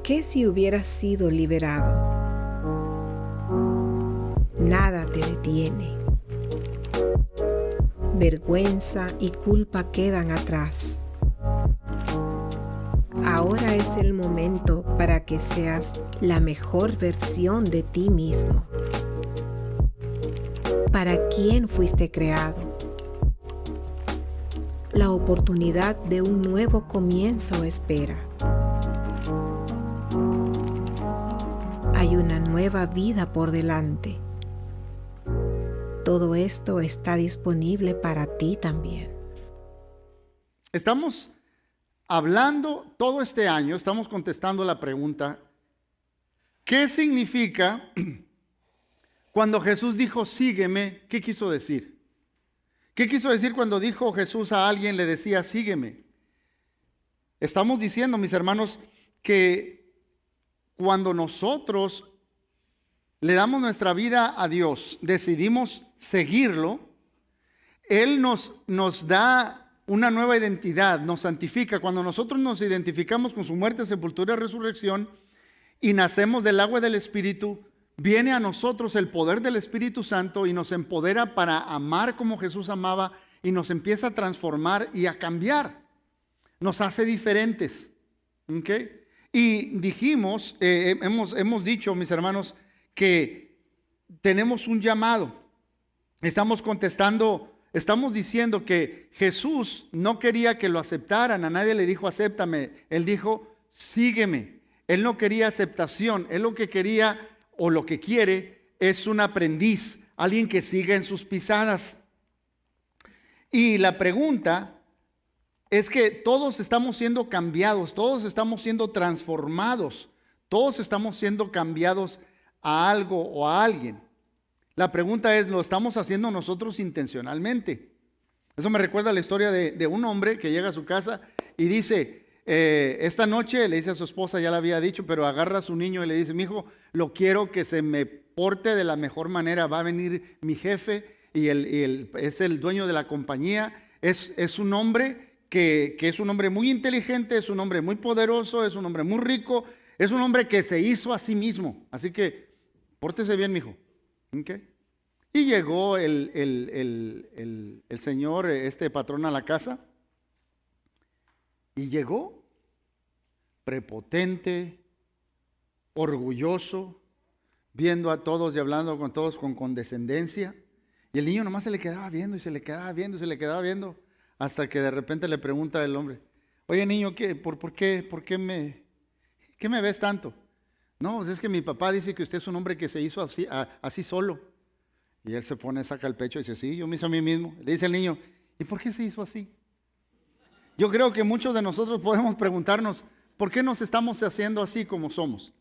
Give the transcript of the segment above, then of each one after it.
¿Qué si hubieras sido liberado? Nada te detiene. Vergüenza y culpa quedan atrás. Ahora es el momento para que seas la mejor versión de ti mismo. ¿Para quién fuiste creado? La oportunidad de un nuevo comienzo espera. Hay una nueva vida por delante. Todo esto está disponible para ti también. Estamos hablando todo este año, estamos contestando la pregunta, ¿qué significa cuando Jesús dijo sígueme? ¿Qué quiso decir? ¿Qué quiso decir cuando dijo Jesús a alguien, le decía sígueme? Estamos diciendo, mis hermanos, que cuando nosotros le damos nuestra vida a Dios, decidimos seguirlo, Él nos da una nueva identidad, nos santifica. Cuando nosotros nos identificamos con su muerte, sepultura y resurrección y nacemos del agua y del Espíritu, viene a nosotros el poder del Espíritu Santo y nos empodera para amar como Jesús amaba y nos empieza a transformar y a cambiar. Nos hace diferentes. ¿Okay? Y dijimos, hemos dicho, mis hermanos, que tenemos un llamado. Estamos contestando, estamos diciendo que Jesús no quería que lo aceptaran. A nadie le dijo acéptame. Él dijo sígueme. Él no quería aceptación. Él lo que quería o lo que quiere es un aprendiz, alguien que siga en sus pisadas. Y la pregunta es que todos estamos siendo cambiados, todos estamos siendo transformados, todos estamos siendo cambiados a algo o a alguien. La pregunta es, ¿lo estamos haciendo nosotros intencionalmente? Eso me recuerda la historia de un hombre que llega a su casa y dice, esta noche, le dice a su esposa, ya le había dicho, pero agarra a su niño y le dice, mijo, lo quiero que se me porte de la mejor manera, va a venir mi jefe y es el dueño de la compañía, es un hombre que es un hombre muy inteligente, es un hombre muy poderoso, es un hombre muy rico, es un hombre que se hizo a sí mismo, así que pórtese bien, mijo. ¿Okay? Y llegó el señor, patrón a la casa, y llegó prepotente, orgulloso, viendo a todos y hablando con todos con condescendencia. Y el niño nomás se le quedaba viendo y se le quedaba viendo y se le quedaba viendo, hasta que de repente le pregunta el hombre, oye niño, ¿por qué me ves tanto? No, es que mi papá dice que usted es un hombre que se hizo así solo. Y él se pone, saca el pecho y dice, sí, yo me hice a mí mismo. Le dice el niño, ¿y por qué se hizo así? Yo creo que muchos de nosotros podemos preguntarnos, ¿por qué nos estamos haciendo así como somos?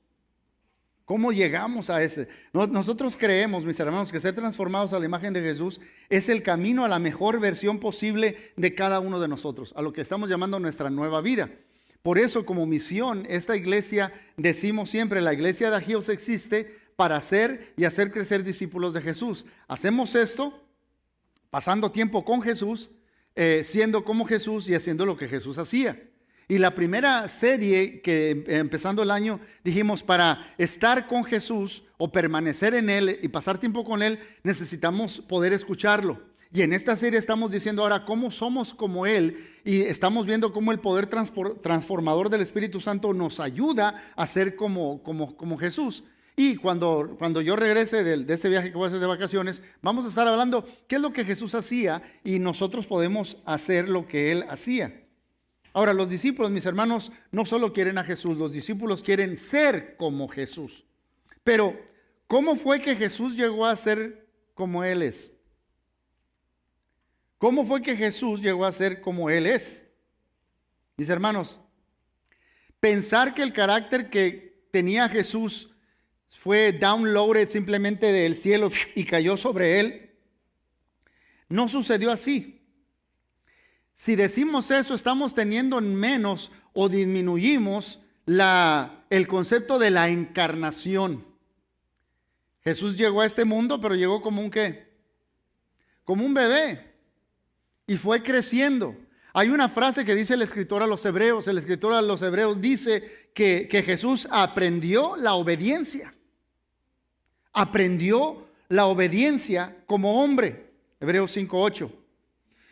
¿Cómo llegamos a ese? Nosotros creemos, mis hermanos, que ser transformados a la imagen de Jesús es el camino a la mejor versión posible de cada uno de nosotros, a lo que estamos llamando nuestra nueva vida. Por eso, como misión, esta iglesia, decimos siempre, la iglesia de Agios existe para hacer y hacer crecer discípulos de Jesús. Hacemos esto pasando tiempo con Jesús, siendo como Jesús y haciendo lo que Jesús hacía. Y la primera serie que empezando el año dijimos, para estar con Jesús o permanecer en Él y pasar tiempo con Él, necesitamos poder escucharlo. Y en esta serie estamos diciendo ahora cómo somos como Él y estamos viendo cómo el poder transformador del Espíritu Santo nos ayuda a ser como Jesús. Y cuando yo regrese de ese viaje que voy a hacer de vacaciones, vamos a estar hablando qué es lo que Jesús hacía y nosotros podemos hacer lo que Él hacía. Ahora, los discípulos, mis hermanos, no solo quieren a Jesús, los discípulos quieren ser como Jesús. Pero, ¿cómo fue que Jesús llegó a ser como Él es? ¿Cómo fue que Jesús llegó a ser como Él es? Mis hermanos, pensar que el carácter que tenía Jesús fue downloaded simplemente del cielo y cayó sobre Él, no sucedió así. Si decimos eso, estamos teniendo en menos o disminuimos el concepto de la encarnación. Jesús llegó a este mundo, pero llegó como un ¿qué? Como un bebé. Y fue creciendo Hay una frase que dice el escritor a los Hebreos. El escritor a los Hebreos dice que Jesús aprendió la obediencia. Aprendió la obediencia como hombre. Hebreos 5:8.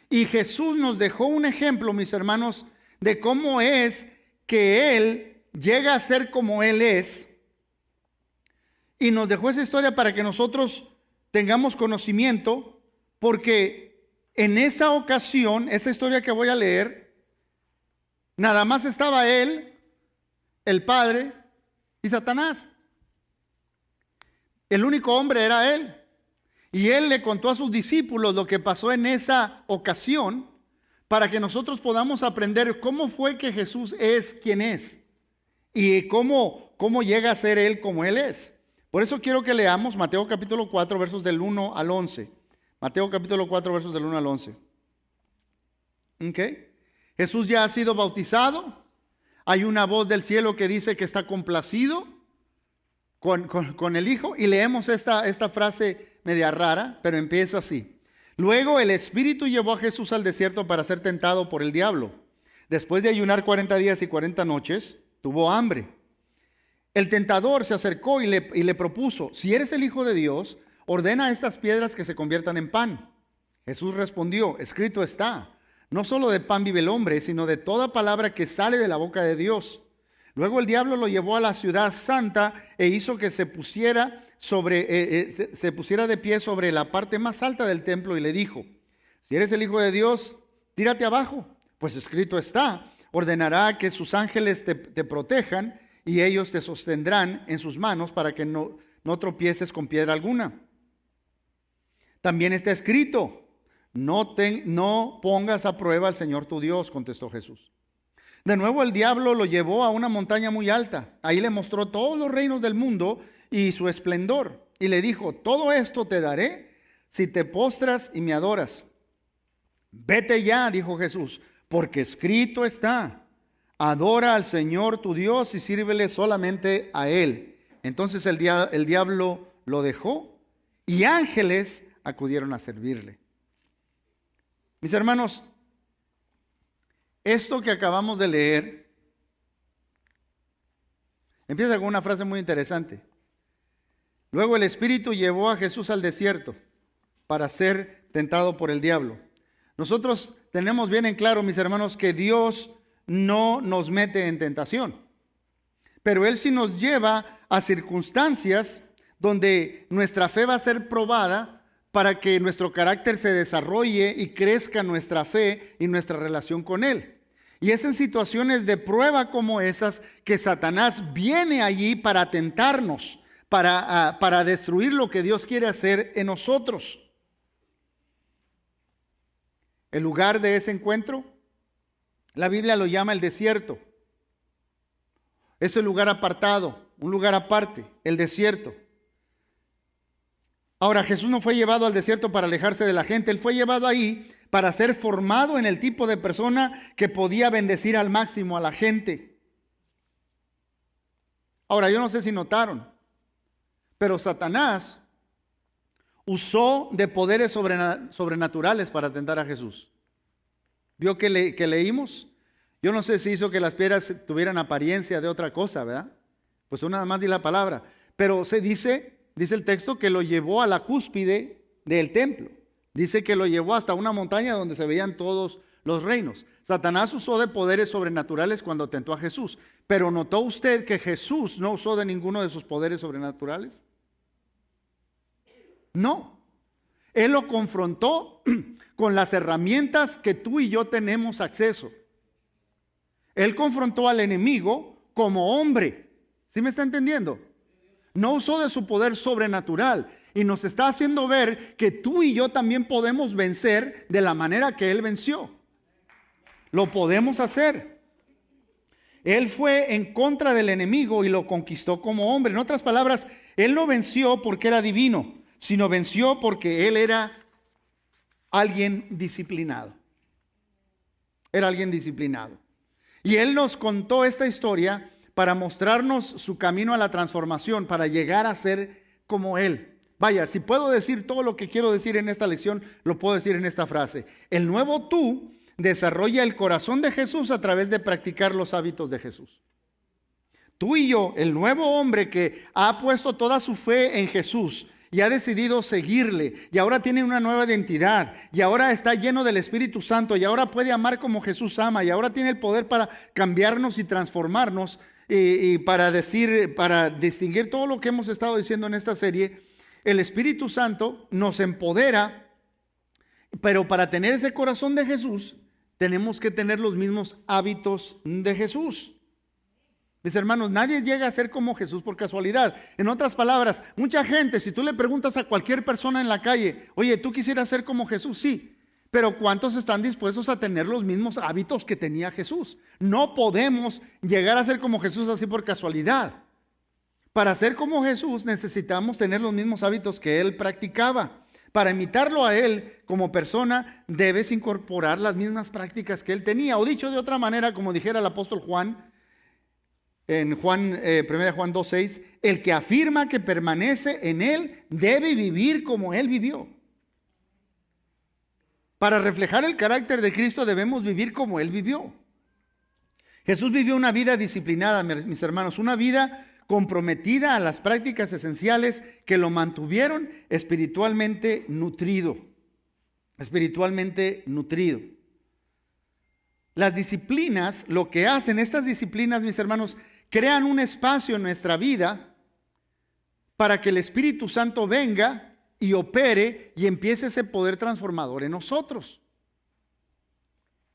Y Jesús nos dejó un ejemplo, mis hermanos, de cómo es que Él llega a ser como Él es. Y nos dejó esa historia para que nosotros tengamos conocimiento, porque en esa ocasión, esa historia que voy a leer, nada más estaba Él, el Padre y Satanás. El único hombre era Él. Y Él le contó a sus discípulos lo que pasó en esa ocasión para que nosotros podamos aprender cómo fue que Jesús es quien es y cómo llega a ser Él como Él es. Por eso quiero que leamos Mateo capítulo 4, versos del 1 al 11. Mateo capítulo 4, versos del 1 al 11. ¿Okay? Jesús ya ha sido bautizado. Hay una voz del cielo que dice que está complacido con el Hijo. Y leemos esta frase media rara, pero empieza así. Luego el Espíritu llevó a Jesús al desierto para ser tentado por el diablo. Después de ayunar 40 días y 40 noches, tuvo hambre. El tentador se acercó y le propuso: si eres el Hijo de Dios, ordena a estas piedras que se conviertan en pan. Jesús respondió: escrito está, no solo de pan vive el hombre, sino de toda palabra que sale de la boca de Dios. Luego el diablo lo llevó a la ciudad santa e hizo que se pusiera de pie sobre la parte más alta del templo y le dijo: si eres el Hijo de Dios, tírate abajo, pues escrito está, ordenará que sus ángeles te protejan y ellos te sostendrán en sus manos para que no tropieces con piedra alguna. También está escrito: no pongas a prueba al Señor tu Dios, contestó Jesús. De nuevo el diablo lo llevó a una montaña muy alta. Ahí le mostró todos los reinos del mundo y su esplendor. Y le dijo: todo esto te daré si te postras y me adoras. Vete ya, dijo Jesús, porque escrito está: adora al Señor tu Dios y sírvele solamente a Él. Entonces el diablo lo dejó y ángeles acudieron a servirle. Mis hermanos, esto que acabamos de leer empieza con una frase muy interesante. Luego el Espíritu llevó a Jesús al desierto para ser tentado por el diablo. Nosotros tenemos bien en claro, mis hermanos, que Dios no nos mete en tentación, pero Él sí nos lleva a circunstancias donde nuestra fe va a ser probada para que nuestro carácter se desarrolle y crezca nuestra fe y nuestra relación con Él. Y es en situaciones de prueba como esas que Satanás viene allí para tentarnos, para destruir lo que Dios quiere hacer en nosotros. El lugar de ese encuentro, la Biblia lo llama el desierto. Es el lugar apartado, un lugar aparte, el desierto. Ahora, Jesús no fue llevado al desierto para alejarse de la gente. Él fue llevado ahí para ser formado en el tipo de persona que podía bendecir al máximo a la gente. Ahora, yo no sé si notaron, pero Satanás usó de poderes sobrenaturales para tentar a Jesús. ¿Vio que leímos? Yo no sé si hizo que las piedras tuvieran apariencia de otra cosa, ¿verdad? Pues tú nada más di la palabra. Pero se dice el texto que lo llevó a la cúspide del templo. Dice que lo llevó hasta una montaña donde se veían todos los reinos. Satanás usó de poderes sobrenaturales cuando tentó a Jesús. Pero ¿notó usted que Jesús no usó de ninguno de sus poderes sobrenaturales? No. Él lo confrontó con las herramientas que tú y yo tenemos acceso. Él confrontó al enemigo como hombre. ¿Sí me está entendiendo? No usó de su poder sobrenatural y nos está haciendo ver que tú y yo también podemos vencer de la manera que Él venció. Lo podemos hacer. Él fue en contra del enemigo y lo conquistó como hombre. En otras palabras, Él no venció porque era divino, sino venció porque Él era alguien disciplinado. Era alguien disciplinado. Y Él nos contó esta historia para mostrarnos su camino a la transformación, para llegar a ser como Él. Vaya, si puedo decir todo lo que quiero decir en esta lección, lo puedo decir en esta frase. El nuevo tú desarrolla el corazón de Jesús a través de practicar los hábitos de Jesús. Tú y yo, el nuevo hombre que ha puesto toda su fe en Jesús y ha decidido seguirle, y ahora tiene una nueva identidad, y ahora está lleno del Espíritu Santo, y ahora puede amar como Jesús ama, y ahora tiene el poder para cambiarnos y transformarnos, y para distinguir todo lo que hemos estado diciendo en esta serie. El Espíritu Santo nos empodera, pero para tener ese corazón de Jesús, tenemos que tener los mismos hábitos de Jesús. Mis hermanos, nadie llega a ser como Jesús por casualidad. En otras palabras, mucha gente, si tú le preguntas a cualquier persona en la calle, oye, ¿tú quisieras ser como Jesús? Sí, pero ¿cuántos están dispuestos a tener los mismos hábitos que tenía Jesús? No podemos llegar a ser como Jesús así por casualidad. Para ser como Jesús necesitamos tener los mismos hábitos que Él practicaba. Para imitarlo a Él como persona, debes incorporar las mismas prácticas que Él tenía. O dicho de otra manera, como dijera el apóstol Juan, en 1 Juan 2:6, el que afirma que permanece en Él debe vivir como Él vivió. Para reflejar el carácter de Cristo debemos vivir como Él vivió. Jesús vivió una vida disciplinada, mis hermanos, una vida comprometida a las prácticas esenciales que lo mantuvieron espiritualmente nutrido. Espiritualmente nutrido. Las disciplinas, lo que hacen, estas disciplinas, mis hermanos, crean un espacio en nuestra vida para que el Espíritu Santo venga y opere y empiece ese poder transformador en nosotros.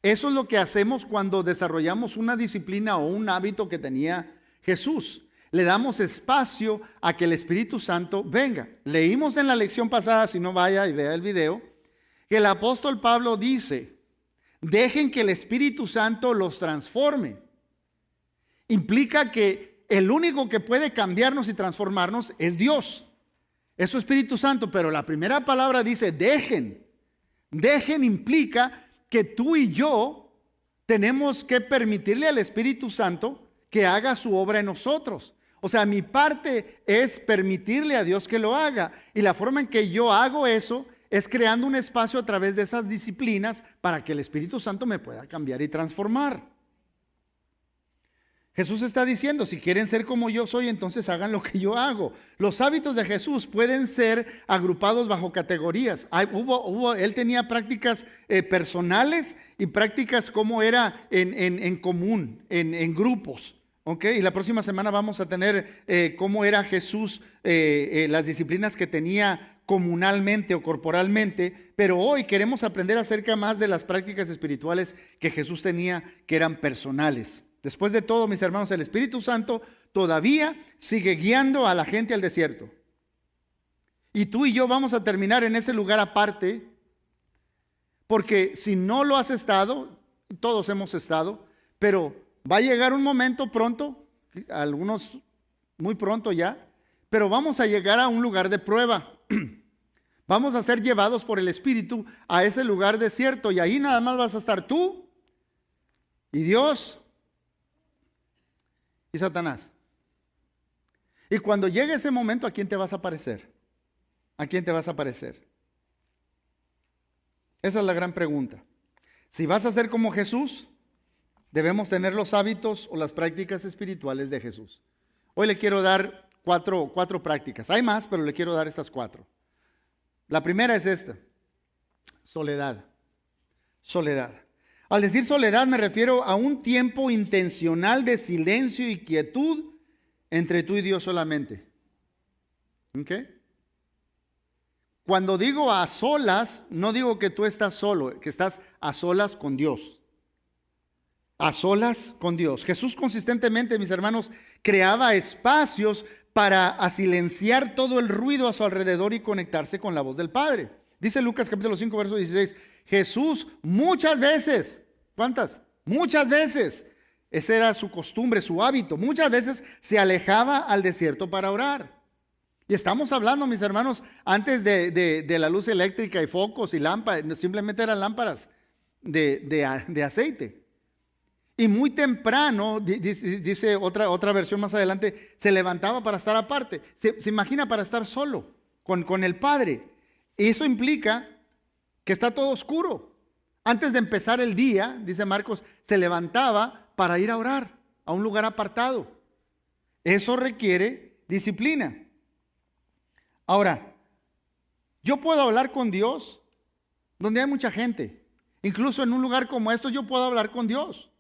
Eso es lo que hacemos cuando desarrollamos una disciplina o un hábito que tenía Jesús. Le damos espacio a que el Espíritu Santo venga. Leímos en la lección pasada, si no vaya y vea el video, que el apóstol Pablo dice: dejen que el Espíritu Santo los transforme. Implica que el único que puede cambiarnos y transformarnos es Dios. Es su Espíritu Santo, pero la primera palabra dice dejen. Dejen implica que tú y yo tenemos que permitirle al Espíritu Santo que haga su obra en nosotros. O sea, mi parte es permitirle a Dios que lo haga. Y la forma en que yo hago eso es creando un espacio a través de esas disciplinas para que el Espíritu Santo me pueda cambiar y transformar. Jesús está diciendo, si quieren ser como yo soy, entonces hagan lo que yo hago. Los hábitos de Jesús pueden ser agrupados bajo categorías. Él tenía prácticas personales y prácticas como era en común, en grupos. ¿Okay? Y la próxima semana vamos a tener cómo era Jesús, las disciplinas que tenía comunalmente o corporalmente, pero hoy queremos aprender acerca más de las prácticas espirituales que Jesús tenía, que eran personales. Después de todo, mis hermanos, el Espíritu Santo todavía sigue guiando a la gente al desierto. Y tú y yo vamos a terminar en ese lugar aparte, porque si no lo has estado, todos hemos estado, pero va a llegar un momento pronto, algunos muy pronto ya, pero vamos a llegar a un lugar de prueba. Vamos a ser llevados por el Espíritu a ese lugar desierto, y ahí nada más vas a estar tú y Dios y Satanás. Y cuando llegue ese momento, ¿a quién te vas a parecer? ¿A quién te vas a parecer? Esa es la gran pregunta. Si vas a ser como Jesús, debemos tener los hábitos o las prácticas espirituales de Jesús. Hoy le quiero dar cuatro prácticas. Hay más, pero le quiero dar estas 4. La primera es esta: soledad. Soledad. Al decir soledad me refiero a un tiempo intencional de silencio y quietud entre tú y Dios solamente. ¿Ok? Cuando digo a solas, no digo que tú estás solo, que estás a solas con Dios. A solas con Dios. Jesús consistentemente, mis hermanos, creaba espacios para silenciar todo el ruido a su alrededor y conectarse con la voz del Padre. Dice Lucas capítulo 5, verso 16, Jesús muchas veces, ¿cuántas? Muchas veces, esa era su costumbre, su hábito, muchas veces se alejaba al desierto para orar. Y estamos hablando, mis hermanos, antes de la luz eléctrica y focos y lámparas, simplemente eran lámparas de aceite. Y muy temprano, dice otra versión más adelante, se levantaba para estar aparte. Se imagina para estar solo con el Padre. Eso implica que está todo oscuro. Antes de empezar el día, dice Marcos, se levantaba para ir a orar a un lugar apartado. Eso requiere disciplina. Ahora, yo puedo hablar con Dios donde hay mucha gente. Incluso en un lugar como esto yo puedo hablar con Dios.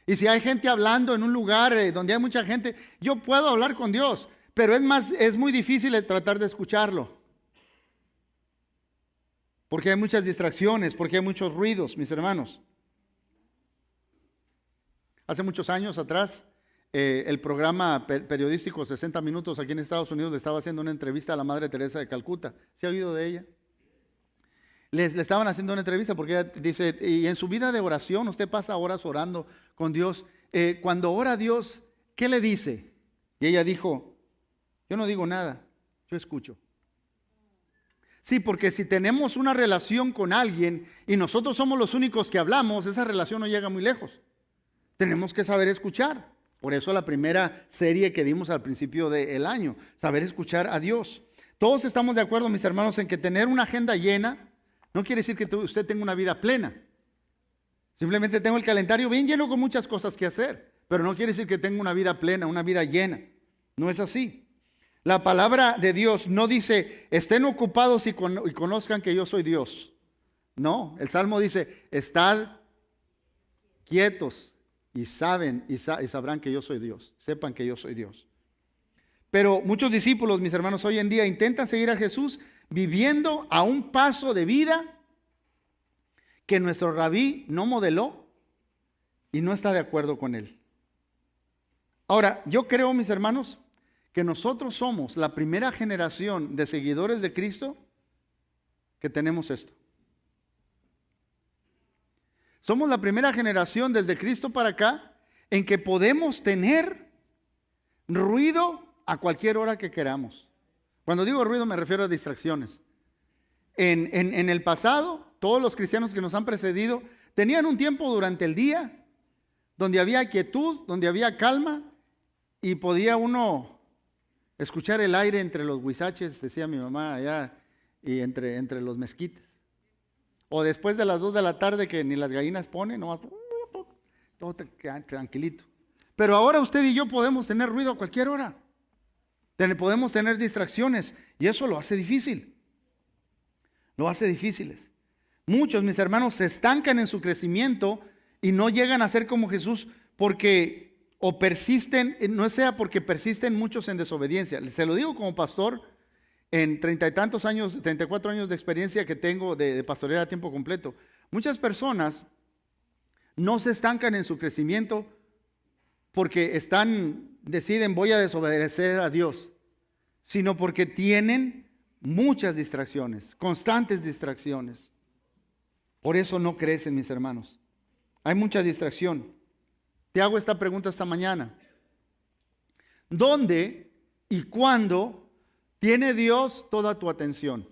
Y si hay gente hablando en un lugar donde hay mucha gente, yo puedo hablar con Dios. Pero es muy difícil tratar de escucharlo. Porque hay muchas distracciones, porque hay muchos ruidos, mis hermanos. Hace muchos años atrás, el programa periodístico 60 Minutos aquí en Estados Unidos le estaba haciendo una entrevista a la Madre Teresa de Calcuta. ¿Se ha oído de ella? Le estaban haciendo una entrevista porque ella dice, y en su vida de oración, usted pasa horas orando con Dios. Cuando ora a Dios, ¿qué le dice? Y ella dijo, yo no digo nada, yo escucho. Sí, porque si tenemos una relación con alguien y nosotros somos los únicos que hablamos, esa relación no llega muy lejos. Tenemos que saber escuchar. Por eso la primera serie que dimos al principio del año, saber escuchar a Dios. Todos estamos de acuerdo, mis hermanos, en que tener una agenda llena no quiere decir que usted tenga una vida plena. Simplemente tengo el calendario bien lleno con muchas cosas que hacer, pero no quiere decir que tenga una vida plena, una vida llena. No es así. La palabra de Dios no dice, estén ocupados y conozcan que yo soy Dios. No, el Salmo dice, estad quietos y saben y sabrán que yo soy Dios. Sepan que yo soy Dios. Pero muchos discípulos, mis hermanos, hoy en día intentan seguir a Jesús viviendo a un paso de vida que nuestro rabí no modeló y no está de acuerdo con él. Ahora, yo creo, mis hermanos, que nosotros somos la primera generación de seguidores de Cristo que tenemos esto. Somos la primera generación desde Cristo para acá en que podemos tener ruido a cualquier hora que queramos. Cuando digo ruido me refiero a distracciones. En el pasado, todos los cristianos que nos han precedido tenían un tiempo durante el día donde había quietud, donde había calma y podía uno escuchar el aire entre los huizaches, decía mi mamá allá, y entre los mezquites. O después de las 2 de la tarde que ni las gallinas ponen, nomás, todo tranquilito. Pero ahora usted y yo podemos tener ruido a cualquier hora. Podemos tener distracciones y eso lo hace difícil. Lo hace difíciles. Muchos, mis hermanos, se estancan en su crecimiento y no llegan a ser como Jesús porque o persisten, no sea porque persisten muchos en desobediencia. Se lo digo como pastor, en 30 y tantos años, 34 años de experiencia que tengo de pastorear a tiempo completo. Muchas personas no se estancan en su crecimiento porque deciden voy a desobedecer a Dios, sino porque tienen muchas distracciones, constantes distracciones. Por eso no crecen, mis hermanos. Hay mucha distracción. Te hago esta pregunta esta mañana. ¿Dónde y cuándo tiene Dios toda tu atención?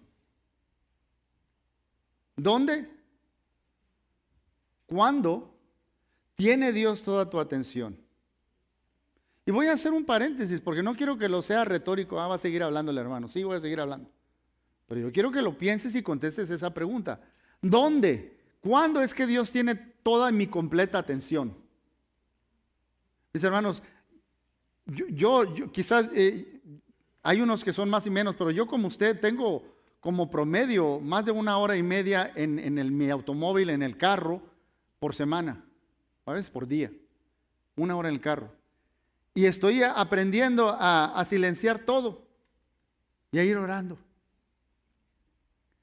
¿Dónde? ¿Cuándo tiene Dios toda tu atención? Y voy a hacer un paréntesis porque no quiero que lo sea retórico. Va a seguir hablando el hermano. Sí, voy a seguir hablando. Pero yo quiero que lo pienses y contestes esa pregunta. ¿Dónde? ¿Cuándo es que Dios tiene toda mi completa atención? Mis hermanos, yo quizás hay unos que son más y menos, pero yo como usted tengo como promedio más de 1 hora y media en mi automóvil, en el carro, por semana, a veces por día, 1 hora en el carro. Y estoy aprendiendo a silenciar todo y a ir orando.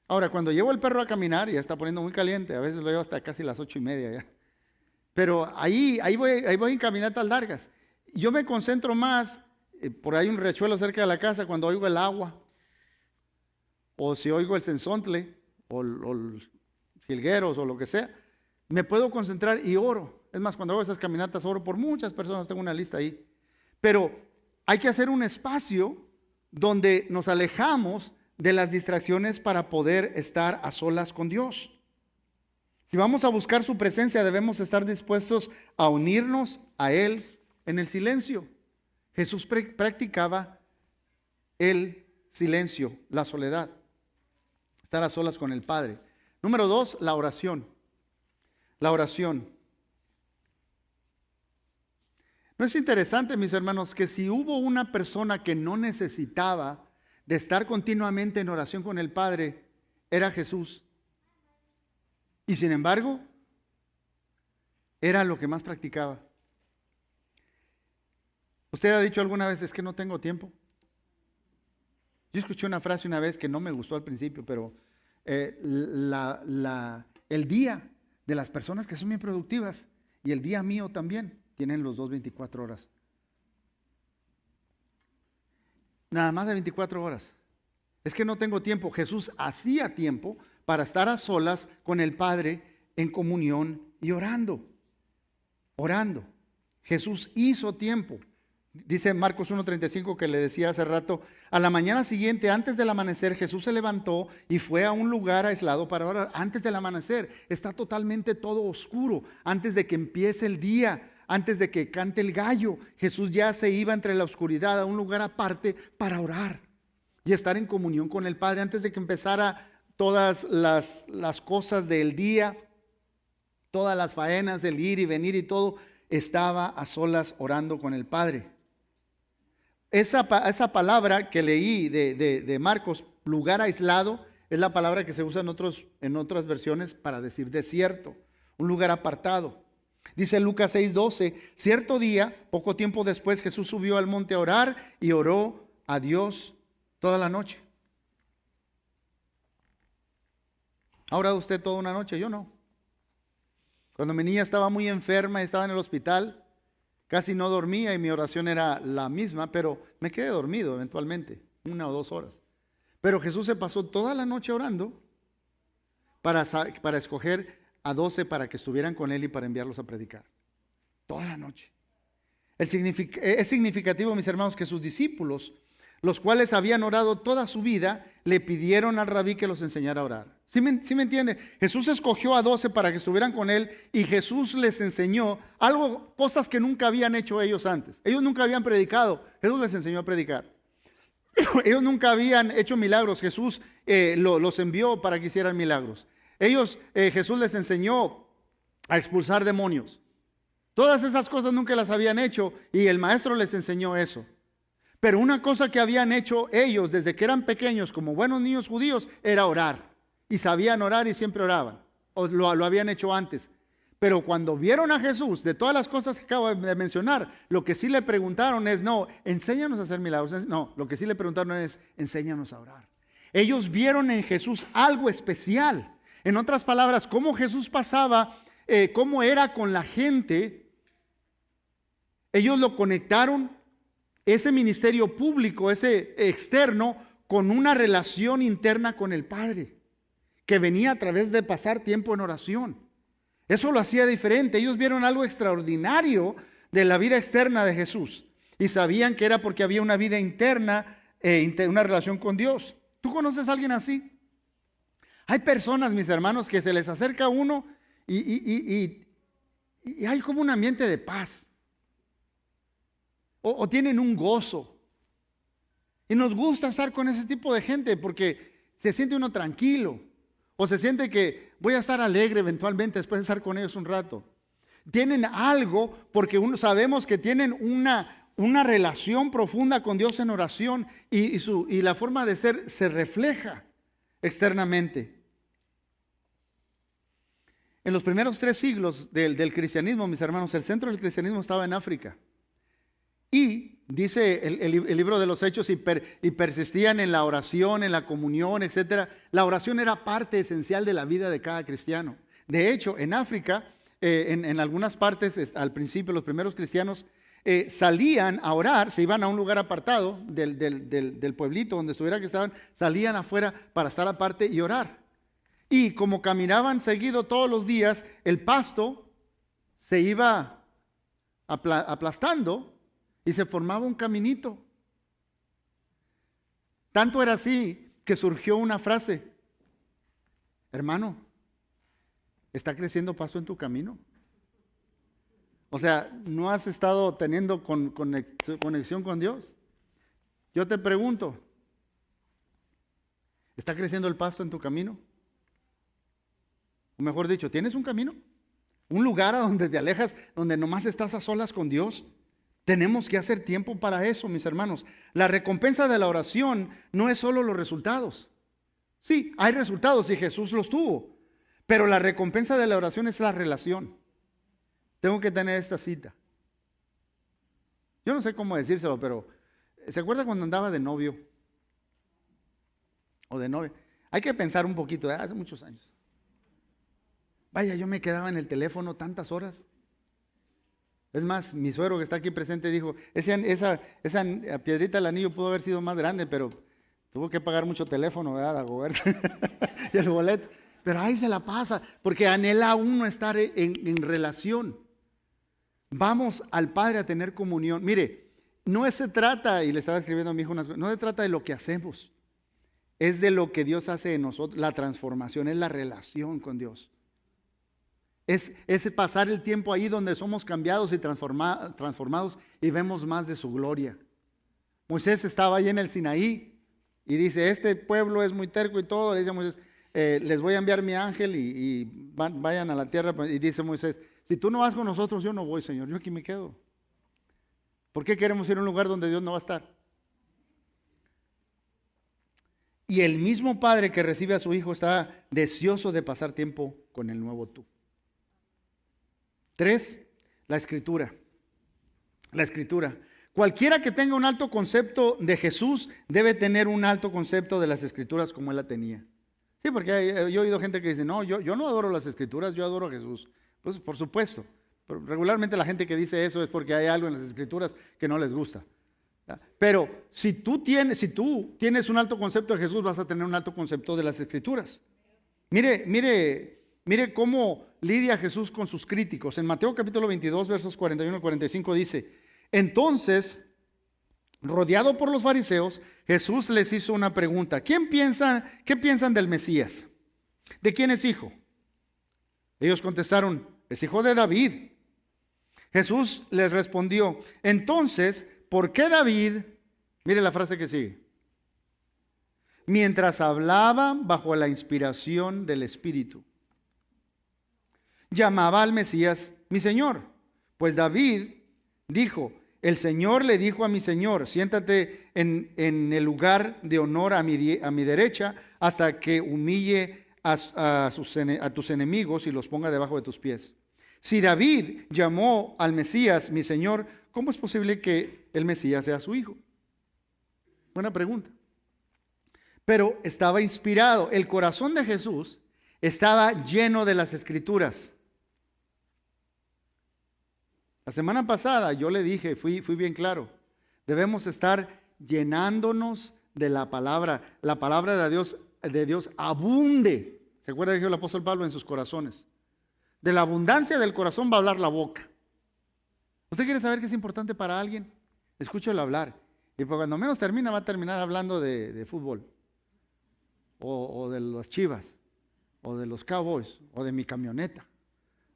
Ahora, cuando llevo el perro a caminar, ya está poniendo muy caliente, a veces lo llevo hasta casi las 8:30 ya. Pero ahí voy en caminatas largas. Yo me concentro más, por ahí un riachuelo cerca de la casa, cuando oigo el agua, o si oigo el cenzontle, o los jilgueros, o lo que sea, me puedo concentrar y oro. Es más, cuando hago esas caminatas oro por muchas personas, tengo una lista ahí. Pero hay que hacer un espacio donde nos alejamos de las distracciones para poder estar a solas con Dios. Si vamos a buscar su presencia, debemos estar dispuestos a unirnos a Él en el silencio. Jesús practicaba el silencio, la soledad, estar a solas con el Padre. Número 2, la oración. La oración. ¿No es interesante, mis hermanos, que si hubo una persona que no necesitaba de estar continuamente en oración con el Padre, era Jesús? Y sin embargo, era lo que más practicaba. ¿Usted ha dicho alguna vez, es que no tengo tiempo? Yo escuché una frase una vez que no me gustó al principio, pero el día de las personas que son bien productivas y el día mío también tienen los dos 24 horas. Nada más de 24 horas. Es que no tengo tiempo. Jesús hacía tiempo para estar a solas con el Padre en comunión y orando. Orando. Jesús hizo tiempo. Dice Marcos 1:35 que le decía hace rato, a la mañana siguiente, antes del amanecer, Jesús se levantó y fue a un lugar aislado para orar. Antes del amanecer, está totalmente todo oscuro. Antes de que empiece el día, antes de que cante el gallo, Jesús ya se iba entre la oscuridad a un lugar aparte para orar y estar en comunión con el Padre antes de que empezara todas las cosas del día, todas las faenas del ir y venir y todo. Estaba a solas orando con el Padre. Esa palabra que leí de Marcos, lugar aislado, es la palabra que se usa en otras versiones para decir desierto, un lugar apartado. Dice Lucas 6:12, cierto día, poco tiempo después, Jesús subió al monte a orar y oró a Dios toda la noche. ¿Ha orado usted toda una noche? Yo no. Cuando mi niña estaba muy enferma y estaba en el hospital, casi no dormía y mi oración era la misma, pero me quedé dormido eventualmente, 1 o 2 horas. Pero Jesús se pasó toda la noche orando para escoger a 12 para que estuvieran con él y para enviarlos a predicar. Toda la noche. Es significativo, mis hermanos, que sus discípulos, los cuales habían orado toda su vida, le pidieron al rabí que los enseñara a orar. ¿Sí me entiende? Jesús escogió a 12 para que estuvieran con él y Jesús les enseñó cosas que nunca habían hecho ellos antes. Ellos nunca habían predicado, Jesús les enseñó a predicar. Ellos nunca habían hecho milagros, Jesús los envió para que hicieran milagros. Jesús les enseñó a expulsar demonios. Todas esas cosas nunca las habían hecho y el maestro les enseñó eso. Pero una cosa que habían hecho ellos desde que eran pequeños como buenos niños judíos era orar. Y sabían orar y siempre oraban. O lo habían hecho antes. Pero cuando vieron a Jesús, de todas las cosas que acabo de mencionar, lo que sí le preguntaron es, no, enséñanos a hacer milagros. No, lo que sí le preguntaron es, enséñanos a orar. Ellos vieron en Jesús algo especial. En otras palabras, cómo Jesús pasaba, cómo era con la gente. Ellos lo conectaron, ese ministerio público, ese externo, con una relación interna con el Padre, que venía a través de pasar tiempo en oración. Eso lo hacía diferente. Ellos vieron algo extraordinario de la vida externa de Jesús y sabían que era porque había una vida interna, una relación con Dios. ¿Tú conoces a alguien así? Hay personas, mis hermanos, que se les acerca a uno y hay como un ambiente de paz. O tienen un gozo. Y nos gusta estar con ese tipo de gente porque se siente uno tranquilo. O se siente que voy a estar alegre eventualmente después de estar con ellos un rato. Tienen algo porque sabemos que tienen una relación profunda con Dios en oración y la forma de ser se refleja externamente. En los primeros 3 siglos del cristianismo, mis hermanos, el centro del cristianismo estaba en África. Y dice el libro de los Hechos, y persistían en la oración, en la comunión, etc. La oración era parte esencial de la vida de cada cristiano. De hecho, en África, en algunas partes, al principio, los primeros cristianos salían a orar, se iban a un lugar apartado del pueblito donde estuviera que estaban, salían afuera para estar aparte y orar. Y como caminaban seguido todos los días, el pasto se iba aplastando y se formaba un caminito. Tanto era así que surgió una frase: hermano, ¿está creciendo pasto en tu camino? O sea, ¿no has estado teniendo conexión con Dios? Yo te pregunto, ¿está creciendo el pasto en tu camino? O mejor dicho, ¿tienes un camino? Un lugar a donde te alejas, donde nomás estás a solas con Dios. Tenemos que hacer tiempo para eso, mis hermanos. La recompensa de la oración no es solo los resultados. Sí, hay resultados y Jesús los tuvo. Pero la recompensa de la oración es la relación. Tengo que tener esta cita. Yo no sé cómo decírselo, pero ¿se acuerda cuando andaba de novio? O de novia. Hay que pensar un poquito, hace muchos años. Vaya, yo me quedaba en el teléfono tantas horas. Es más, mi suegro que está aquí presente dijo, esa piedrita del anillo pudo haber sido más grande, pero tuvo que pagar mucho teléfono, ¿verdad, Dagoberto? Y el boleto. Pero ahí se la pasa, porque anhela uno estar en relación. Vamos al Padre a tener comunión. Mire, no se trata, y le estaba escribiendo a mi hijo, no se trata de lo que hacemos, es de lo que Dios hace en nosotros. La transformación es la relación con Dios. Es pasar el tiempo ahí donde somos cambiados y transformados y vemos más de su gloria. Moisés estaba ahí en el Sinaí y dice, este pueblo es muy terco y todo. Le dice a Moisés, les voy a enviar mi ángel y vayan a la tierra. Y dice Moisés, si tú no vas con nosotros, yo no voy, Señor, yo aquí me quedo. ¿Por qué queremos ir a un lugar donde Dios no va a estar? Y el mismo padre que recibe a su hijo está deseoso de pasar tiempo con el nuevo tú. 3, la escritura. La escritura. Cualquiera que tenga un alto concepto de Jesús debe tener un alto concepto de las escrituras como él la tenía. Sí, porque yo he oído gente que dice, no, yo no adoro las escrituras, yo adoro a Jesús. Pues por supuesto, pero regularmente la gente que dice eso es porque hay algo en las escrituras que no les gusta. Pero si tú tienes un alto concepto de Jesús, vas a tener un alto concepto de las escrituras. Mire cómo lidia Jesús con sus críticos. En Mateo capítulo 22, versos 41 y 45 dice, entonces, rodeado por los fariseos, Jesús les hizo una pregunta. ¿Qué piensan del Mesías? ¿De quién es hijo? Ellos contestaron, es hijo de David. Jesús les respondió, entonces, ¿por qué David? Mire la frase que sigue. Mientras hablaba bajo la inspiración del Espíritu, llamaba al Mesías mi Señor. Pues David dijo, el Señor le dijo a mi Señor, siéntate en el lugar de honor a mi derecha hasta que humille a tus enemigos y los ponga debajo de tus pies. Si David llamó al Mesías mi Señor, ¿cómo es posible que el Mesías sea su hijo? Buena pregunta. Pero estaba inspirado. El corazón de Jesús estaba lleno de las Escrituras. La semana pasada yo le dije, fui bien claro, debemos estar llenándonos de la palabra. La palabra de Dios abunde. ¿Se acuerda que dijo el apóstol Pablo en sus corazones? De la abundancia del corazón va a hablar la boca. ¿Usted quiere saber qué es importante para alguien? Escúchelo hablar. Y pues cuando menos termina, va a terminar hablando de fútbol. O de las Chivas. O de los Cowboys. O de mi camioneta.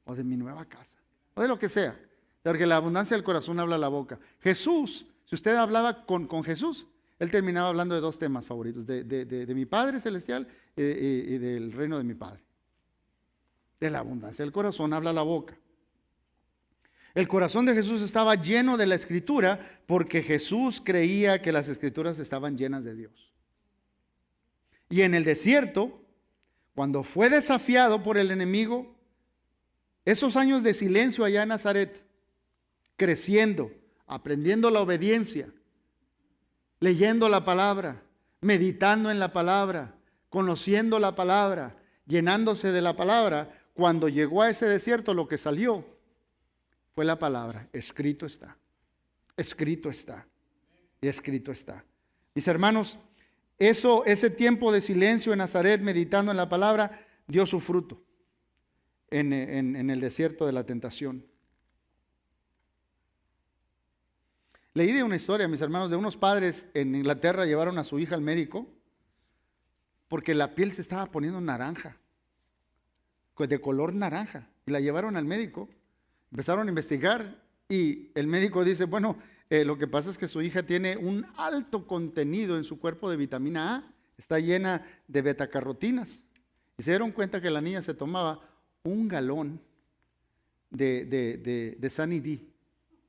O de mi nueva casa. O de lo que sea. Porque la abundancia del corazón habla la boca. Jesús, si usted hablaba con Jesús, él terminaba hablando de 2 temas favoritos. De mi Padre Celestial y del reino de mi Padre. De la abundancia del corazón habla la boca. El corazón de Jesús estaba lleno de la Escritura porque Jesús creía que las Escrituras estaban llenas de Dios. Y en el desierto, cuando fue desafiado por el enemigo, esos años de silencio allá en Nazaret, creciendo, aprendiendo la obediencia, leyendo la palabra, meditando en la palabra, conociendo la palabra, llenándose de la palabra, cuando llegó a ese desierto lo que salió fue la palabra, escrito está, escrito está, y escrito está. Mis hermanos, ese tiempo de silencio en Nazaret, meditando en la palabra, dio su fruto en el desierto de la tentación. Leí de una historia, mis hermanos, de unos padres en Inglaterra llevaron a su hija al médico porque la piel se estaba poniendo naranja, de color naranja, y la llevaron al médico. Empezaron a investigar y el médico dice, bueno, lo que pasa es que su hija tiene un alto contenido en su cuerpo de vitamina A, está llena de betacarrotinas. Y se dieron cuenta que la niña se tomaba 1 galón de Sunny D.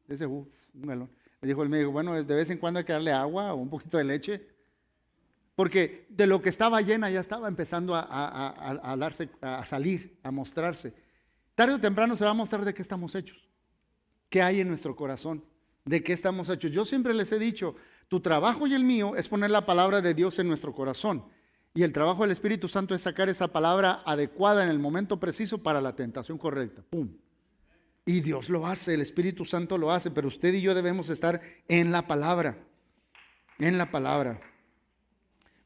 Ese un galón. Me dijo el médico, bueno, de vez en cuando hay que darle agua o un poquito de leche. Porque de lo que estaba llena ya estaba empezando a salir, a mostrarse. Tarde o temprano se va a mostrar de qué estamos hechos. ¿Qué hay en nuestro corazón? ¿De qué estamos hechos? Yo siempre les he dicho, tu trabajo y el mío es poner la palabra de Dios en nuestro corazón. Y el trabajo del Espíritu Santo es sacar esa palabra adecuada en el momento preciso para la tentación correcta. ¡Pum! Y Dios lo hace, el Espíritu Santo lo hace, pero usted y yo debemos estar en la palabra. En la palabra.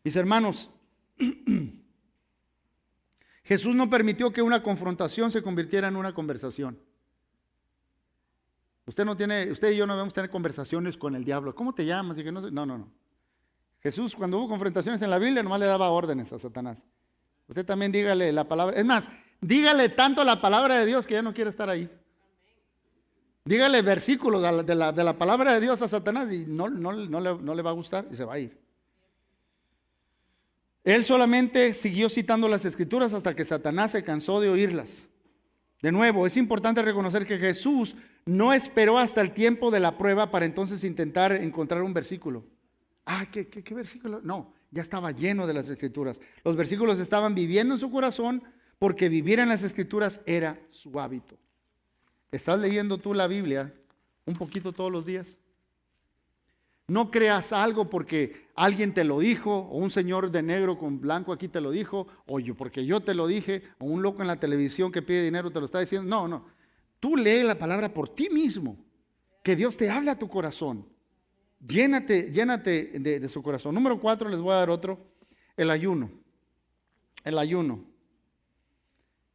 Mis hermanos, Jesús no permitió que una confrontación se convirtiera en una conversación. Usted y yo no debemos tener conversaciones con el diablo. ¿Cómo te llamas? Y que no sé. No. Jesús, cuando hubo confrontaciones en la Biblia, nomás le daba órdenes a Satanás. Usted también dígale la palabra. Es más, dígale tanto la palabra de Dios que ya no quiere estar ahí. Dígale versículos de la palabra de Dios a Satanás y no le va a gustar y se va a ir. Él solamente siguió citando las Escrituras hasta que Satanás se cansó de oírlas. De nuevo, es importante reconocer que Jesús no esperó hasta el tiempo de la prueba para entonces intentar encontrar un versículo. ¿Qué versículo? No, ya estaba lleno de las Escrituras. Los versículos estaban viviendo en su corazón porque vivir en las Escrituras era su hábito. ¿Estás leyendo tú la Biblia un poquito todos los días? No creas algo porque alguien te lo dijo, o un señor de negro con blanco aquí te lo dijo, o porque yo te lo dije, o un loco en la televisión que pide dinero te lo está diciendo. No. Tú lee la palabra por ti mismo. Que Dios te hable a tu corazón. Llénate de su corazón. Número 4, les voy a dar otro. El ayuno. El ayuno.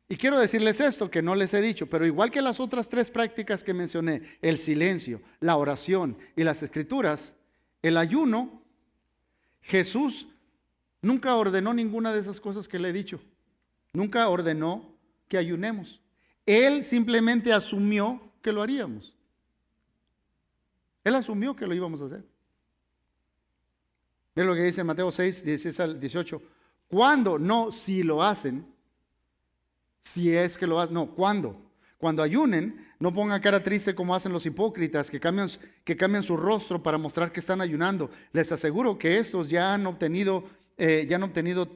Y quiero decirles esto que no les he dicho, pero igual que las otras 3 prácticas que mencioné, el silencio, la oración y las Escrituras, el ayuno, Jesús nunca ordenó ninguna de esas cosas que le he dicho. Nunca ordenó que ayunemos. Él simplemente asumió que lo haríamos. Él asumió que lo íbamos a hacer. Ve lo que dice Mateo 6, 16 al 18. ¿Cuándo? No si lo hacen. Si es que lo hacen. No, ¿cuándo? Cuando ayunen, no pongan cara triste como hacen los hipócritas que cambian su rostro para mostrar que están ayunando. Les aseguro que estos ya han obtenido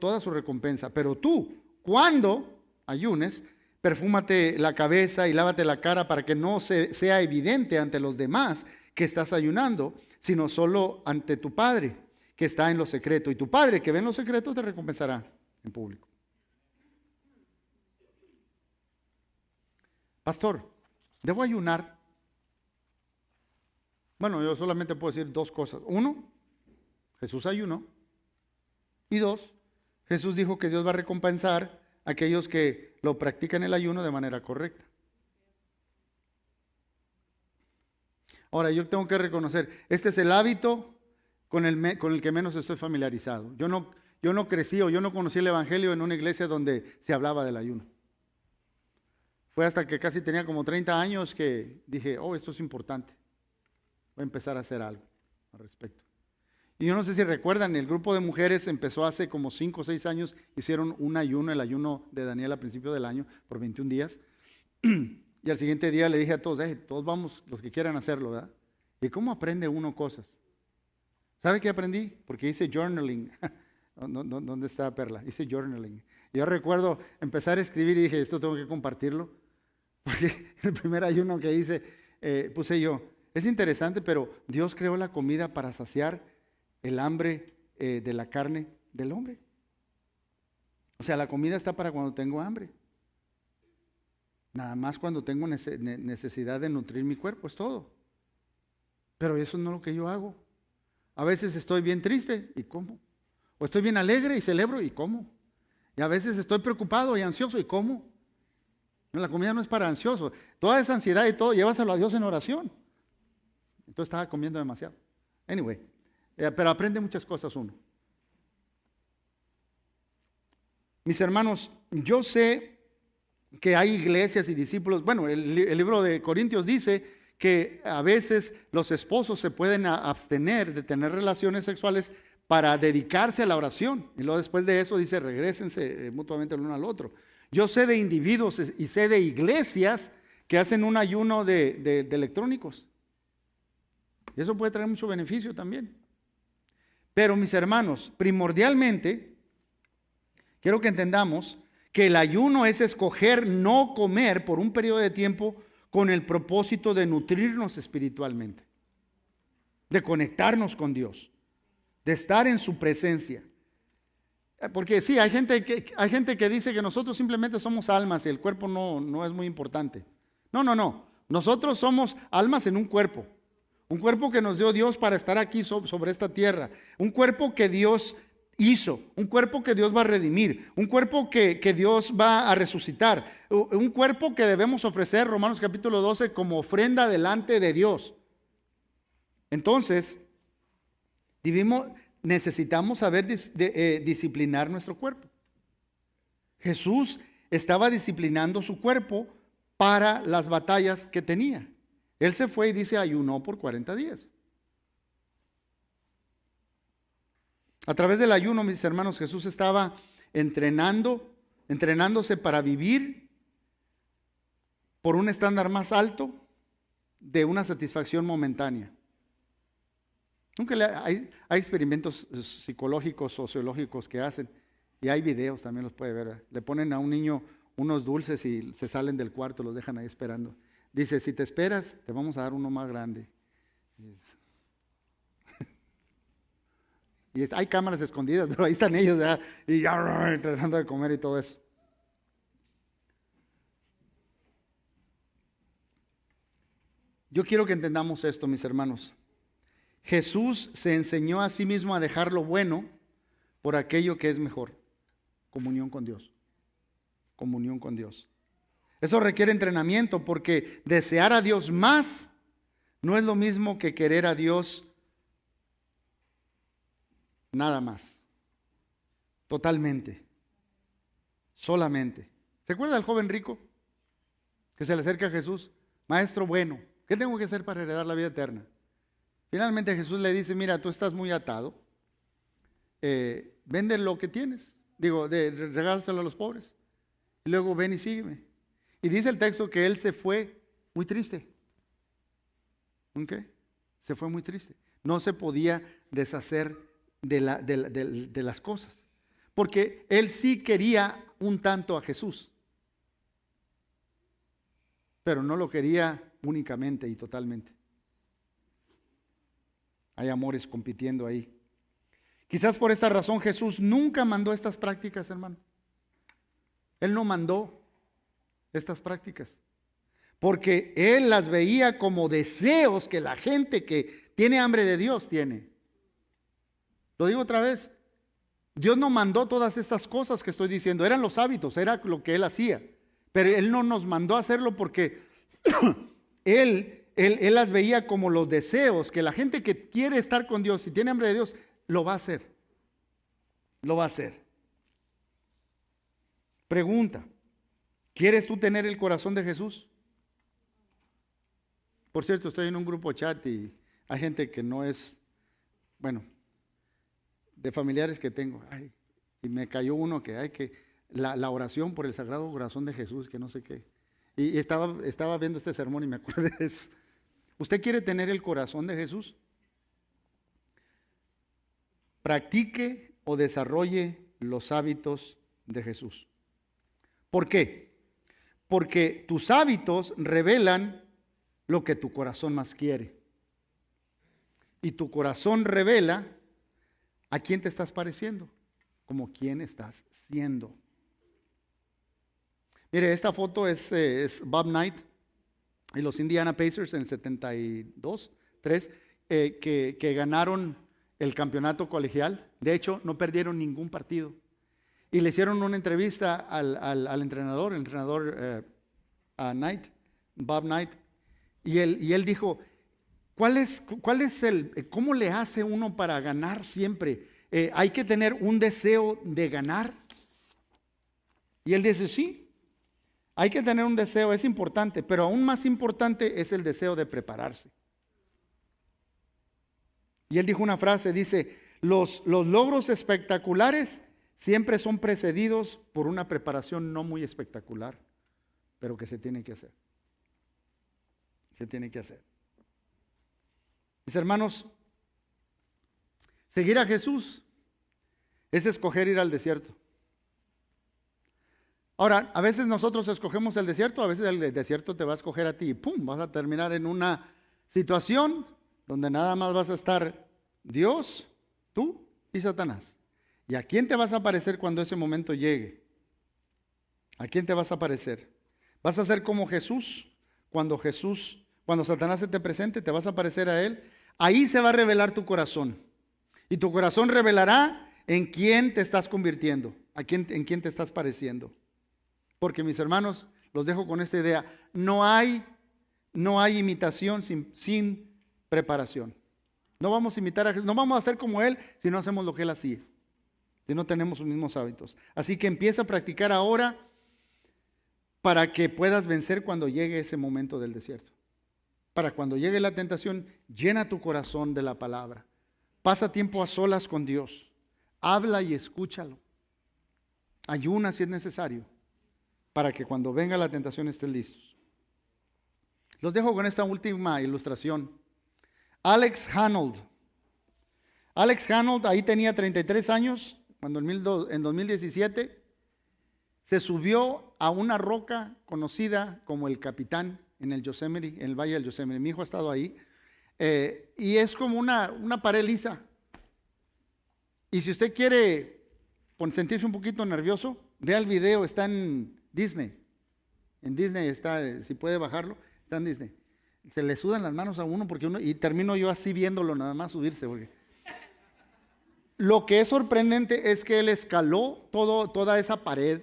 toda su recompensa. Pero tú, cuando ayunes, perfúmate la cabeza y lávate la cara para que no sea evidente ante los demás que estás ayunando, sino solo ante tu Padre que está en lo secreto. Y tu Padre que ve en lo secreto te recompensará en público. Pastor, ¿debo ayunar? Bueno, yo solamente puedo decir 2 cosas. 1, Jesús ayunó. Y 2, Jesús dijo que Dios va a recompensar a aquellos que lo practican el ayuno de manera correcta. Ahora, yo tengo que reconocer, este es el hábito con el que menos estoy familiarizado. Yo no crecí o yo no conocí el Evangelio en una iglesia donde se hablaba del ayuno. Fue hasta que casi tenía como 30 años que dije, esto es importante. Voy a empezar a hacer algo al respecto. Y yo no sé si recuerdan, el grupo de mujeres empezó hace como 5 o 6 años, hicieron un ayuno, el ayuno de Daniel a principio del año, por 21 días. Y al siguiente día le dije a todos, todos vamos, los que quieran hacerlo, ¿verdad? ¿Y cómo aprende uno cosas? ¿Sabe qué aprendí? Porque hice journaling. ¿Dónde está Perla? Hice journaling. Yo recuerdo empezar a escribir y dije, esto tengo que compartirlo. Porque el primer ayuno que hice, puse yo, es interesante, pero Dios creó la comida para saciar el hambre de la carne del hombre. O sea, la comida está para cuando tengo hambre. Nada más cuando tengo necesidad de nutrir mi cuerpo, es todo. Pero eso no es lo que yo hago. A veces estoy bien triste, ¿y cómo? O estoy bien alegre y celebro, ¿y cómo? Y a veces estoy preocupado y ansioso, ¿y cómo? No, la comida no es para ansioso. Toda esa ansiedad y todo, llévaselo a Dios en oración. Entonces estaba comiendo demasiado. Anyway, pero aprende muchas cosas uno. Mis hermanos, yo sé que hay iglesias y discípulos. Bueno, el libro de Corintios dice que a veces los esposos se pueden abstener de tener relaciones sexuales para dedicarse a la oración. Y luego después de eso dice, regrésense mutuamente el uno al otro. Yo sé de individuos y sé de iglesias que hacen un ayuno de electrónicos. Y eso puede traer mucho beneficio también. Pero mis hermanos, primordialmente, quiero que entendamos que el ayuno es escoger no comer por un periodo de tiempo con el propósito de nutrirnos espiritualmente, de conectarnos con Dios, de estar en su presencia. Porque sí, hay gente que dice que nosotros simplemente somos almas y el cuerpo no es muy importante. No. Nosotros somos almas en un cuerpo que nos dio Dios para estar aquí sobre esta tierra, un cuerpo que Dios hizo, un cuerpo que Dios va a redimir, un cuerpo que Dios va a resucitar, un cuerpo que debemos ofrecer, Romanos capítulo 12, como ofrenda delante de Dios. Entonces, necesitamos saber disciplinar nuestro cuerpo. Jesús estaba disciplinando su cuerpo para las batallas que tenía. Él se fue y dice ayunó por 40 días. A través del ayuno, mis hermanos, Jesús estaba entrenándose para vivir por un estándar más alto de una satisfacción momentánea. Hay experimentos psicológicos, sociológicos que hacen, y hay videos, también los puede ver. Le ponen a un niño unos dulces y se salen del cuarto, los dejan ahí esperando. Dice, si te esperas, te vamos a dar uno más grande. Y hay cámaras escondidas, pero ahí están ellos ya, y ya tratando de comer y todo eso. Yo quiero que entendamos esto, mis hermanos. Jesús se enseñó a sí mismo a dejar lo bueno por aquello que es mejor. Comunión con Dios. Comunión con Dios. Eso requiere entrenamiento porque desear a Dios más no es lo mismo que querer a Dios nada más. Totalmente. Solamente. ¿Se acuerda del joven rico que se le acerca a Jesús? Maestro bueno, ¿qué tengo que hacer para heredar la vida eterna? Finalmente Jesús le dice, mira, tú estás muy atado. Vende lo que tienes. Regálaselo a los pobres. Y luego ven y sígueme. Y dice el texto que él se fue muy triste. ¿Ok? Se fue muy triste. No se podía deshacer de las cosas. Porque él sí quería un tanto a Jesús. Pero no lo quería únicamente y totalmente. Hay amores compitiendo ahí. Quizás por esta razón Jesús nunca mandó estas prácticas, hermano. Él no mandó estas prácticas, porque Él las veía como deseos que la gente que tiene hambre de Dios tiene. Lo digo otra vez, Dios no mandó todas estas cosas que estoy diciendo, eran los hábitos, era lo que Él hacía, pero Él no nos mandó a hacerlo porque Él las veía como los deseos que la gente que quiere estar con Dios y tiene hambre de Dios, lo va a hacer. Lo va a hacer. Pregunta, ¿quieres tú tener el corazón de Jesús? Por cierto, estoy en un grupo chat y hay gente que no es, de familiares que tengo. Y me cayó uno que la oración por el Sagrado Corazón de Jesús, que no sé qué. Y estaba viendo este sermón y me acuerdo de eso. ¿Usted quiere tener el corazón de Jesús? Practique o desarrolle los hábitos de Jesús. ¿Por qué? Porque tus hábitos revelan lo que tu corazón más quiere. Y tu corazón revela a quién te estás pareciendo, como quién estás siendo. Mire, esta foto es Bob Knight y los Indiana Pacers en el 72-3, que ganaron el campeonato colegial. De hecho, no perdieron ningún partido. Y le hicieron una entrevista al entrenador, Knight, Bob Knight, y él dijo, ¿cómo le hace uno para ganar siempre? ¿Hay que tener un deseo de ganar? Y él dice, sí, hay que tener un deseo, es importante, pero aún más importante es el deseo de prepararse. Y él dijo una frase, dice, los logros espectaculares siempre son precedidos por una preparación no muy espectacular, pero que se tiene que hacer. se tiene que hacer. Mis hermanos, seguir a Jesús es escoger ir al desierto. Ahora, a veces nosotros escogemos el desierto, a veces el desierto te va a escoger a ti y ¡pum! Vas a terminar en una situación donde nada más vas a estar Dios, tú y Satanás. ¿Y a quién te vas a parecer cuando ese momento llegue? ¿A quién te vas a parecer? ¿Vas a ser como Jesús? Cuando Satanás se te presente, te vas a parecer a él. Ahí se va a revelar tu corazón. Y tu corazón revelará en quién te estás convirtiendo, en quién te estás pareciendo. Porque mis hermanos, los dejo con esta idea. No hay imitación sin preparación. No vamos a imitar a Jesús, no vamos a ser como Él si no hacemos lo que Él hacía, si no tenemos sus mismos hábitos. Así que empieza a practicar ahora para que puedas vencer cuando llegue ese momento del desierto. Para cuando llegue la tentación, llena tu corazón de la palabra. Pasa tiempo a solas con Dios. Habla y escúchalo. Ayuna si es necesario, para que cuando venga la tentación estén listos. Los dejo con esta última ilustración. Alex Honnold. Alex Honnold ahí tenía 33 años, cuando en 2017 se subió a una roca conocida como el Capitán en el Yosemite, en el Valle del Yosemite. Mi hijo ha estado ahí. Y es como una pared lisa. Y si usted quiere sentirse un poquito nervioso, vea el video, está en Disney. En Disney está, si puede bajarlo, está en Disney. Se le sudan las manos a uno y termino yo así viéndolo nada más subirse. Lo que es sorprendente es que él escaló toda esa pared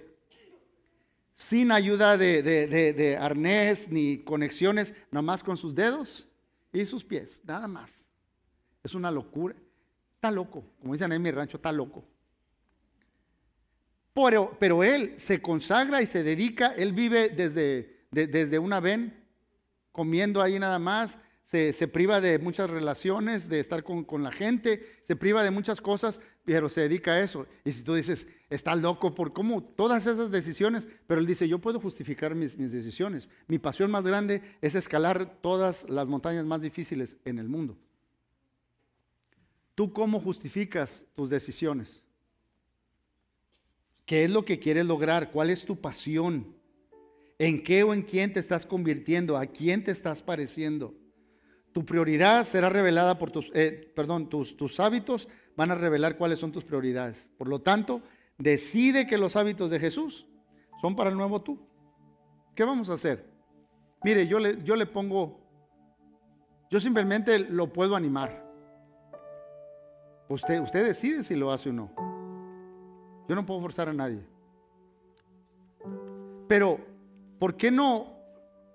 sin ayuda de arnés ni conexiones, nada más con sus dedos y sus pies, nada más. Es una locura. Está loco, como dicen en mi rancho, está loco. Pero él se consagra y se dedica, él vive desde una ven, comiendo ahí nada más, se priva de muchas relaciones, de estar con la gente, se priva de muchas cosas, pero se dedica a eso. Y si tú dices, está loco por cómo todas esas decisiones, pero él dice, yo puedo justificar mis decisiones. Mi pasión más grande es escalar todas las montañas más difíciles en el mundo. ¿Tú cómo justificas tus decisiones? ¿Qué es lo que quieres lograr? ¿Cuál es tu pasión? ¿En qué o en quién te estás convirtiendo? ¿A quién te estás pareciendo? Tu prioridad será revelada por tus hábitos van a revelar cuáles son tus prioridades. Por lo tanto, decide que los hábitos de Jesús son para el nuevo tú. ¿Qué vamos a hacer? Mire, yo simplemente lo puedo animar. Usted decide si lo hace o no. Yo no puedo forzar a nadie. Pero, ¿por qué no?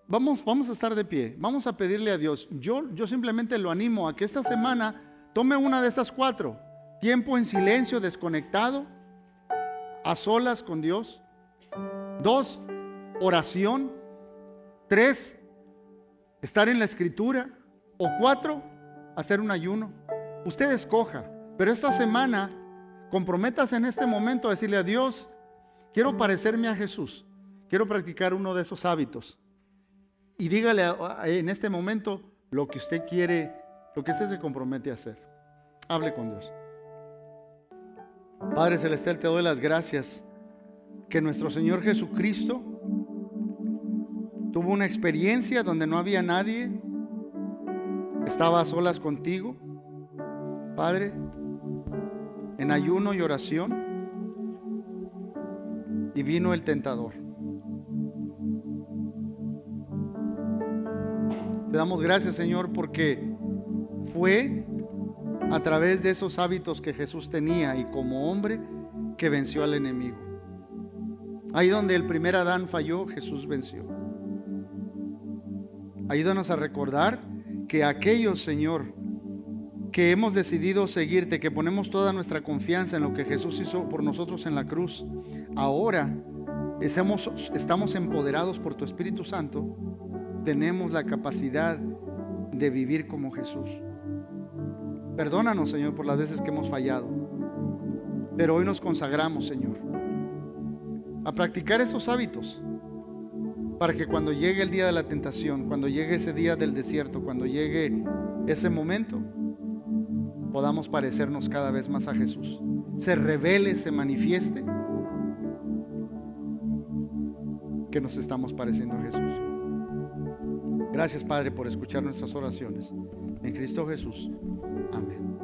Vamos a estar de pie. Vamos a pedirle a Dios. Yo simplemente lo animo a que esta semana tome una de estas 4. Tiempo en silencio, desconectado, a solas con Dios. 2, oración. 3, estar en la Escritura. O 4, hacer un ayuno. Usted escoja. Pero esta semana, comprométase en este momento a decirle a Dios, quiero parecerme a Jesús, quiero practicar uno de esos hábitos. Y dígale en este momento lo que usted quiere, lo que usted se compromete a hacer. Hable con Dios. Padre Celestial, te doy las gracias que nuestro Señor Jesucristo tuvo una experiencia donde no había nadie, estaba a solas contigo, Padre, en ayuno y oración, y vino el tentador. Te damos gracias, Señor, porque fue a través de esos hábitos que Jesús tenía y como hombre que venció al enemigo. Ahí donde el primer Adán falló, Jesús venció. Ayúdanos a recordar que aquellos, Señor, que hemos decidido seguirte, que ponemos toda nuestra confianza en lo que Jesús hizo por nosotros en la cruz, ahora estamos empoderados por tu Espíritu Santo, tenemos la capacidad de vivir como Jesús. Perdónanos, Señor, por las veces que hemos fallado, pero hoy nos consagramos, Señor, a practicar esos hábitos para que cuando llegue el día de la tentación, cuando llegue ese día del desierto, cuando llegue ese momento, podamos parecernos cada vez más a Jesús. Se revele, se manifieste que nos estamos pareciendo a Jesús. Gracias, Padre, por escuchar nuestras oraciones. En Cristo Jesús. Amén.